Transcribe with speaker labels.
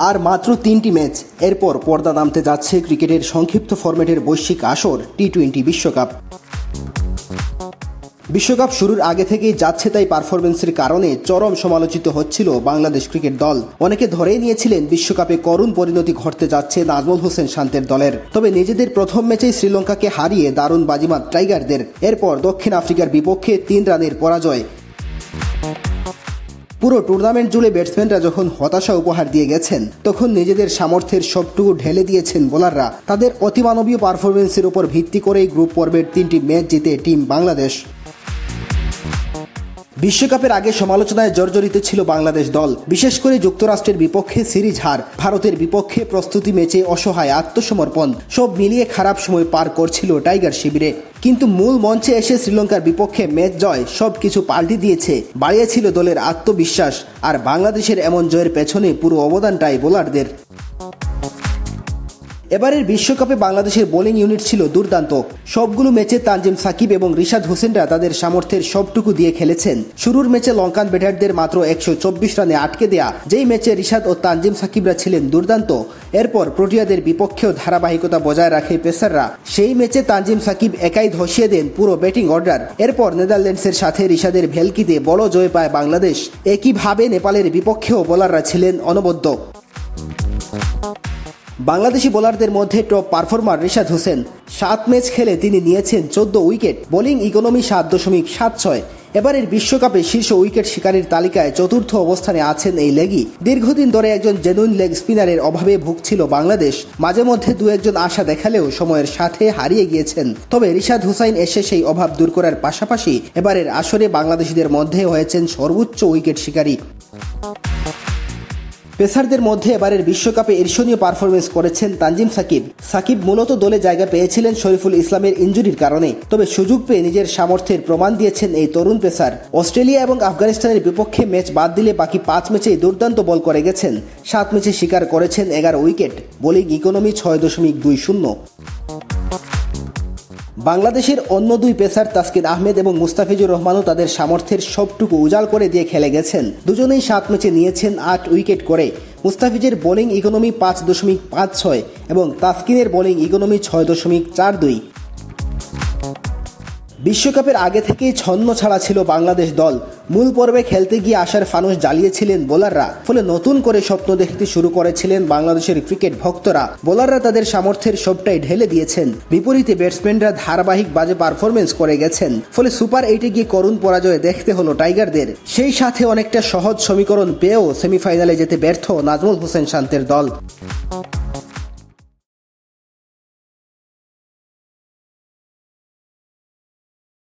Speaker 1: আর মাত্র 3টি ম্যাচ, এরপর পর্দা নামতে যাচ্ছে ক্রিকেটের সংক্ষিপ্ত ফরম্যাটের বৈশ্বিক আসর টি-20 বিশ্বকাপ। বিশ্বকাপ শুরুর আগে থেকেই যাচ্ছে তাই পারফরমেন্সের কারণে চরম সমালোচিত হচ্ছিল বাংলাদেশ ক্রিকেট দল। অনেকে ধরেই নিয়েছিলেন বিশ্বকাপে করুণ পরিণতি ঘটতে যাচ্ছে নাজমুল হোসেন শান্তের দলের। তবে নিজেদের প্রথম ম্যাচেই শ্রীলঙ্কাকে হারিয়ে দারুণ বাজিমাত টাইগারদের। এরপর দক্ষিণ আফ্রিকার বিপক্ষে 3 রানের পরাজয়। পুরো টুর্নামেন্ট জুড়ে ব্যাটসম্যানরা যখন হতাশা উপহার দিয়ে গেছেন, তখন নিজেদের সামর্থ্যের সবটুকু ঢেলে দিয়েছেন বোলাররা। তাদের অতিমানবীয় পারফরমেন্সের উপর ভিত্তি করেই গ্রুপ পর্বের 3টি ম্যাচ জিতে টিম বাংলাদেশ। বিশ্বকাপের আগে সমালোচনায় জর্জরিত ছিল বাংলাদেশ দল, বিশেষ করে যুক্তরাষ্ট্রের বিপক্ষে সিরিজ হার, ভারতের বিপক্ষে প্রস্তুতি ম্যাচে অসহায় আত্মসমর্পণ, সব মিলিয়ে খারাপ সময় পার করছিল টাইগার শিবিরে। কিন্তু মূল মঞ্চে এসে শ্রীলঙ্কার বিপক্ষে ম্যাচ জয় সবকিছু পাল্টে দিয়েছে, বাড়িয়েছিল দলের আত্মবিশ্বাস। আর বাংলাদেশের এমন জয়ের পেছনে পুরো অবদানটাই বোলারদের। এবারের বিশ্বকাপে বাংলাদেশের বোলিং ইউনিট ছিল দুর্দান্ত। সবগুলো ম্যাচে তানজিম সাকিব এবং রিশাদ হোসেনরা তাদের সামর্থ্যের সবটুকু দিয়ে খেলেছেন। শুরুর ম্যাচে লঙ্কান ব্যাটারদের মাত্র 124 রানে আটকে দেয়া, যেই ম্যাচে রিশাদ ও তানজিম সাকিবরা ছিলেন দুর্দান্ত। এরপর প্রোটিয়াদের বিপক্ষেও ধারাবাহিকতা বজায় রাখে পেসাররা। সেই ম্যাচে তানজিম সাকিব একাই ধসিয়ে দেন পুরো ব্যাটিং অর্ডার। এরপর নেদারল্যান্ডসের সাথে রিশাদের ভেলকিতে বড় জয় পায় বাংলাদেশ। একইভাবে নেপালের বিপক্ষেও বোলাররা ছিলেন অনবদ্য। বাংলাদেশি বোলারদের মধ্যে top performer Rishad Hossain. 7 match খেলে তিনি নিয়েছেন 14 উইকেট, বোলিং ইকোনমি 7.76। এবারের বিশ্বকাপে শীর্ষ উইকেট শিকারীর তালিকায় 4র্থ অবস্থানে আছেন এই লেগি। দীর্ঘদিন ধরে একজন জেনুইন লেগ স্পিনারের অভাবে ভুগছিল বাংলাদেশ। মাঝে মধ্যে 2-1 আশা দেখালেও সময়ের সাথে হারিয়ে গিয়েছেন। তবে রিশাদ হোসাইন এসে সেই অভাব দূর করার পাশাপাশি এবারের আসরে বাংলাদেশিদের মধ্যে হয়েছেন সর্বোচ্চ উইকেট শিকারী। পেসারদের মধ্যে এবারের বিশ্বকাপে ঈর্ষণীয় পারফরমেন্স করেছেন তানজিম সাকিব। সাকিব মূলত দলে জায়গা পেয়েছিলেন শরীফুল ইসলামের ইনজুরির কারণে, তবে সুযোগ পেয়ে নিজের সামর্থ্যের প্রমাণ দিয়েছেন এই তরুণ পেসার। অস্ট্রেলিয়া এবং আফগানিস্তানের বিপক্ষে ম্যাচ বাদ দিলে বাকি 5 ম্যাচেই দুর্দান্ত বল করে গেছেন। 7 ম্যাচে শিকার করেছেন 11 উইকেট, বোলিং ইকোনমি 6.20। বাংলাদেশের অন্য 2 পেসার তাসকিন আহমেদ এবং মুস্তাফিজুর রহমানও তাদের সামর্থ্যের সবটুকু উজাল করে দিয়ে খেলে গেছেন। দুজনেই 7 ম্যাচে নিয়েছেন 8 উইকেট করে। মুস্তাফিজের বোলিং ইকোনমি 5.56 এবং তাসকিনের বোলিং ইকোনমি 6.42। বিশ্বকাপের আগে থেকেই ছন্ন ছাড়া ছিল বাংলাদেশ দল। মূল পর্বে খেলতে গিয়ে আশার ফানুস জ্বালিয়েছিলেন বোলাররা, ফলে নতুন করে স্বপ্ন দেখতে শুরু করেছিলেন বাংলাদেশের ক্রিকেট ভক্তরা। বোলাররা তাদের সামর্থ্যের সবটাই ঢেলে দিয়েছেন, বিপরীতে ব্যাটসম্যানরা ধারাবাহিক বাজে পারফরমেন্স করে গেছেন। ফলে সুপার 8-এ গিয়ে করুণ পরাজয় দেখতে হলো টাইগারদের। সেই সাথে অনেকটা সহজ সমীকরণ পেয়েও সেমিফাইনালে যেতে ব্যর্থ নাজমুল হোসেন শান্তের দল।